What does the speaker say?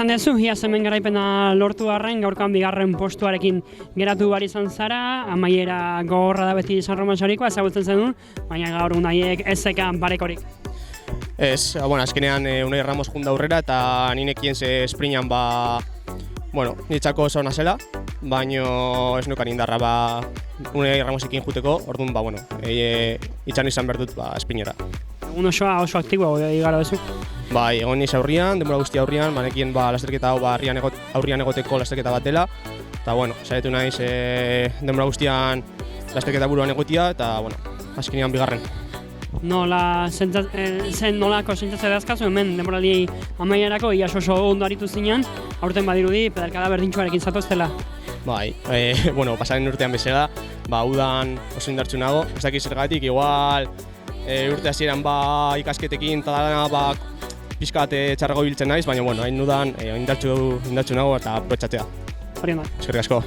esan dezu, iaz hemen garaipena lortu arren, gaurkoan bigarren postuarekin geratu bari izan zara, amaiera gogorra da beti San Roman sarikoa, ezagutzen zenun, baina gaur unaiek ez zekan barekorik. Ez, azkenean Unai Ramos junda aurrera eta ninekien ze esprinan nitzako oso ona zela, baino ez nukan indarra Unai Ramosekin juteko, orduan itxan izan behar dut esprinera. Egun osoa oso aktiboa igaro dezu. Bai, egon niz aurrian, denbora guztia aurrian, banekien lasterketa hau aurrian egoteko lasterketa bat dela, eta saiatu naiz denbora guztian lasterketa buruan egotia, eta azkenean bigarren. Nolako sentzazioa dazkazu hemen denboraldi amaierako iaz oso ondo aritu zinean, aurten badirudi pedalkada berdintxuarekin zatoztela. Bai, pasaren urtean bezala, udan oso indartsu nago, ez dakiz zergatik, igual urte hasieran ikasketekin eta dana pixka bat txarrago biltzen naiz, baina hain nudan indartsu nago eta aprobetxatzea. Horien da. Eskerrik asko.